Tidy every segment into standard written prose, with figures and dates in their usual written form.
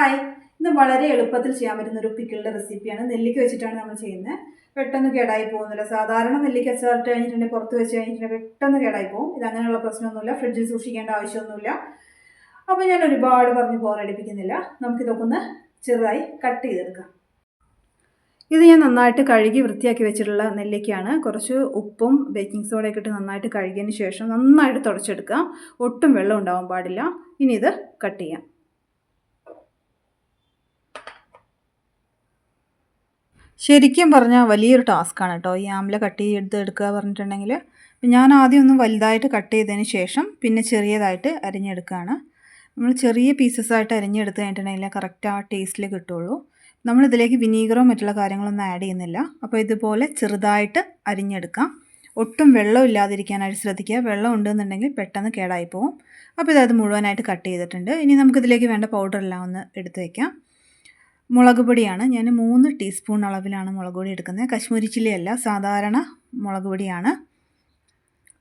Hi, ഇന്ന് വളരെ എളുപ്പത്തിൽ ചെയ്യാൻ പറ്റുന്ന ഒരു പിക്കിളിൻ്റെ റെസിപ്പിയാണ്. നെല്ലിക്ക വെച്ചിട്ടാണ് നമ്മൾ ചെയ്യുന്നത്. പെട്ടെന്ന് കേടായി പോകുന്നില്ല. സാധാരണ നെല്ലിക്ക അച്ചാറിട്ട് കഴിഞ്ഞിട്ടുണ്ടെങ്കിൽ പുറത്ത് വെച്ച് കഴിഞ്ഞിട്ടുണ്ടെങ്കിൽ പെട്ടെന്ന് കേടായി പോകും. ഇത് അങ്ങനെയുള്ള പ്രശ്നമൊന്നുമില്ല. ഫ്രിഡ്ജിൽ സൂക്ഷിക്കേണ്ട ആവശ്യമൊന്നുമില്ല. അപ്പോൾ ഞാൻ ഒരുപാട് പറഞ്ഞ് ബോറടിപ്പിക്കുന്നില്ല. നമുക്കിതൊക്കെ ഒന്ന് ചെറുതായി കട്ട് ചെയ്തെടുക്കാം. ഇത് ഞാൻ നന്നായിട്ട് കഴുകി വൃത്തിയാക്കി വെച്ചിട്ടുള്ള നെല്ലിക്കയാണ്. കുറച്ച് ഉപ്പും ബേക്കിംഗ് സോഡയൊക്കെ ഇട്ട് നന്നായിട്ട് കഴുകിയതിന് ശേഷം നന്നായിട്ട് തുടച്ചെടുക്കാം. ഒട്ടും വെള്ളം ഉണ്ടാവാൻ പാടില്ല. ഇനി ഇത് കട്ട് ചെയ്യാം. ശരിക്കും പറഞ്ഞാൽ വലിയൊരു ടാസ്ക്കാണ് കേട്ടോ ഈ ആംല കട്ട് ചെയ്തെടുക്കുക പറഞ്ഞിട്ടുണ്ടെങ്കിൽ. ഞാൻ ആദ്യം ഒന്ന് വലുതായിട്ട് കട്ട് ചെയ്തതിന് ശേഷം പിന്നെ ചെറിയതായിട്ട് അരിഞ്ഞെടുക്കുകയാണ്. നമ്മൾ ചെറിയ പീസസായിട്ട് അരിഞ്ഞെടുത്ത് കഴിഞ്ഞിട്ടുണ്ടെങ്കിൽ കറക്റ്റ് ആ ടേസ്റ്റിൽ കിട്ടുള്ളൂ. നമ്മളിതിലേക്ക് വിനീഗറോ മറ്റുള്ള കാര്യങ്ങളൊന്നും ആഡ് ചെയ്യുന്നില്ല. അപ്പോൾ ഇതുപോലെ ചെറുതായിട്ട് അരിഞ്ഞെടുക്കാം. ഒട്ടും വെള്ളം ഇല്ലാതിരിക്കാനായിട്ട് ശ്രദ്ധിക്കുക. വെള്ളം ഉണ്ടെന്നുണ്ടെങ്കിൽ പെട്ടെന്ന് കേടായി പോകും. അപ്പോൾ ഇതത് മുഴുവനായിട്ട് കട്ട് ചെയ്തിട്ടുണ്ട്. ഇനി നമുക്കിതിലേക്ക് വേണ്ട പൗഡറെല്ലാം ഒന്ന് എടുത്ത് വയ്ക്കാം. മുളക് പൊടിയാണ്. ഞാൻ 3 ടീസ്പൂൺ അളവിലാണ് മുളക് പൊടി എടുക്കുന്നത്. കശ്മീരി ചില്ലി അല്ല, സാധാരണ മുളക് പൊടിയാണ്.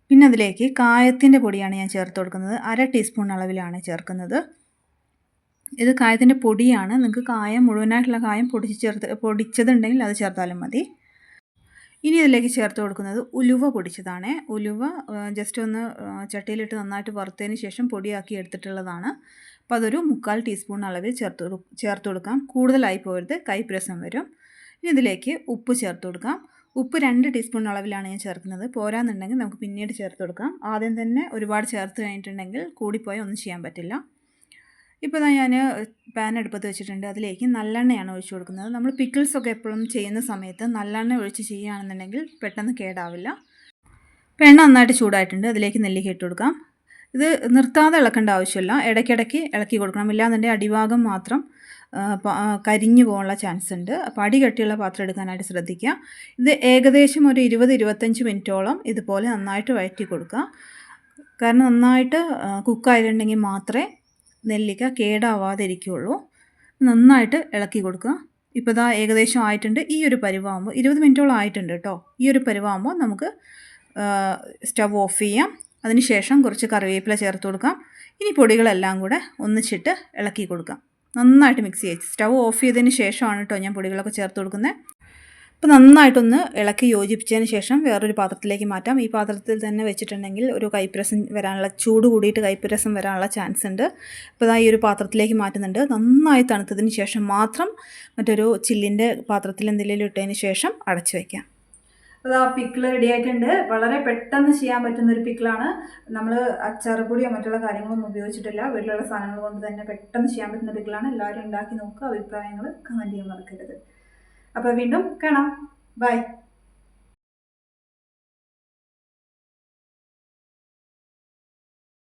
പിന്നെ അതിലേക്ക് കായത്തിൻ്റെ പൊടിയാണ് ഞാൻ ചേർത്ത് കൊടുക്കുന്നത്. 1/2 ടീസ്പൂൺ അളവിലാണ് ചേർക്കുന്നത്. ഇത് കായത്തിൻ്റെ പൊടിയാണ്. നിങ്ങൾക്ക് കായം മുഴുവനായിട്ടുള്ള കായം പൊടിച്ചതുണ്ടെങ്കിൽ അത് ചേർത്താലും മതി. ഇനി ഇതിലേക്ക് ചേർത്ത് കൊടുക്കുന്നത് ഉലുവ പൊടിച്ചതാണ്. ഉലുവ ജസ്റ്റ് ഒന്ന് ചട്ടിയിലിട്ട് നന്നായിട്ട് വറുത്തതിന് ശേഷം പൊടിയാക്കി എടുത്തിട്ടുള്ളതാണ്. അപ്പോൾ അതൊരു 3/4 ടീസ്പൂൺ അളവിൽ ചേർത്ത് കൊടുക്കാം. കൂടുതലായി പോകരുത്, കൈപ്രസം വരും. ഇനി ഇതിലേക്ക് ഉപ്പ് ചേർത്ത് കൊടുക്കാം. ഉപ്പ് 2 ടീസ്പൂൺ അളവിലാണ് ഞാൻ ചേർക്കുന്നത്. പോരാന്നുണ്ടെങ്കിൽ നമുക്ക് പിന്നീട് ചേർത്ത് കൊടുക്കാം. ആദ്യം തന്നെ ഒരുപാട് ചേർത്ത് കഴിഞ്ഞിട്ടുണ്ടെങ്കിൽ കൂടിപ്പോയാൽ ഒന്നും ചെയ്യാൻ പറ്റില്ല. ഇപ്പോൾ ഞാൻ പാൻ അടുപ്പത്ത് വെച്ചിട്ടുണ്ട്. അതിലേക്ക് നല്ലെണ്ണയാണ് ഒഴിച്ചു കൊടുക്കുന്നത്. നമ്മൾ പിക്കിൾസൊക്കെ എപ്പോഴും ചെയ്യുന്ന സമയത്ത് നല്ലെണ്ണ ഒഴിച്ച് ചെയ്യുകയാണെന്നുണ്ടെങ്കിൽ പെട്ടെന്ന് കേടാവില്ല. അപ്പോൾ എണ്ണ നന്നായിട്ട് ചൂടായിട്ടുണ്ട്. അതിലേക്ക് നെല്ലിക്ക ഇട്ട് കൊടുക്കാം. ഇത് നിർത്താതെ ഇളക്കേണ്ട ആവശ്യമില്ല. ഇടയ്ക്കിടയ്ക്ക് ഇളക്കി കൊടുക്കണം. ഇല്ലാന്നുണ്ടെങ്കിൽ അടിഭാഗം മാത്രം കരിഞ്ഞു പോകാനുള്ള ചാൻസ് ഉണ്ട്. അപ്പോൾ അടി കട്ടിയുള്ള പാത്രം എടുക്കാനായിട്ട് ശ്രദ്ധിക്കുക. ഇത് ഏകദേശം ഒരു 20-25 മിനിറ്റോളം ഇതുപോലെ നന്നായിട്ട് വഴറ്റി കൊടുക്കുക. കാരണം നന്നായിട്ട് കുക്കായിട്ടുണ്ടെങ്കിൽ മാത്രമേ നെല്ലിക്ക കേടാവാതെ ഇരിക്കുകയുള്ളൂ. നന്നായിട്ട് ഇളക്കി കൊടുക്കുക. ഇപ്പോൾ ഇതാ ഏകദേശം ആയിട്ടുണ്ട്. ഈ ഒരു പരുവാകുമ്പോൾ 20 മിനിറ്റോളം ആയിട്ടുണ്ട് കേട്ടോ. ഈ ഒരു പരുവാകുമ്പോൾ നമുക്ക് സ്റ്റവ് ഓഫ് ചെയ്യാം. അതിനുശേഷം കുറച്ച് കറിവേപ്പില ചേർത്ത് കൊടുക്കാം. ഇനി പൊടികളെല്ലാം കൂടെ ഒന്നിച്ചിട്ട് ഇളക്കി കൊടുക്കാം. നന്നായിട്ട് മിക്സ് ചെയ്ത് സ്റ്റവ് ഓഫ് ചെയ്തതിന് ശേഷമാണ് കേട്ടോ ഞാൻ പൊടികളൊക്കെ ചേർത്ത് കൊടുക്കുന്നത്. അപ്പോൾ നന്നായിട്ടൊന്ന് ഇളക്കി യോജിപ്പിച്ചതിന് ശേഷം വേറൊരു പാത്രത്തിലേക്ക് മാറ്റാം. ഈ പാത്രത്തിൽ തന്നെ വെച്ചിട്ടുണ്ടെങ്കിൽ ഒരു കൈപ്രസം വരാനുള്ള ചൂട് കൂടിയിട്ട് കൈപ്രസം വരാനുള്ള ചാൻസ് ഉണ്ട്. അപ്പോൾ ഈ ഒരു പാത്രത്തിലേക്ക് മാറ്റുന്നുണ്ട്. നന്നായി തണുത്തതിന് ശേഷം മാത്രം മറ്റൊരു ചില്ലിൻ്റെ പാത്രത്തിൽ എന്തെങ്കിലും ഇട്ടതിന് ശേഷം അടച്ചു വയ്ക്കാം. അപ്പോൾ ആ പിക്കിൾ റെഡി ആയിട്ടുണ്ട്. വളരെ പെട്ടെന്ന് ചെയ്യാൻ പറ്റുന്നൊരു പിക്കിളാണ്. നമ്മൾ അച്ചാറുപൊടിയോ മറ്റുള്ള കാര്യങ്ങളൊന്നും ഉപയോഗിച്ചിട്ടില്ല. വീട്ടിലുള്ള സാധനങ്ങൾ കൊണ്ട് തന്നെ പെട്ടെന്ന് ചെയ്യാൻ പറ്റുന്ന പിക്കിളാണ്. എല്ലാവരും ഉണ്ടാക്കി നോക്കുക. അഭിപ്രായങ്ങൾ കമൻറ്റ് ചെയ്യാൻ മറക്കരുത്. അപ്പോൾ വീണ്ടും കാണാം. ബൈ.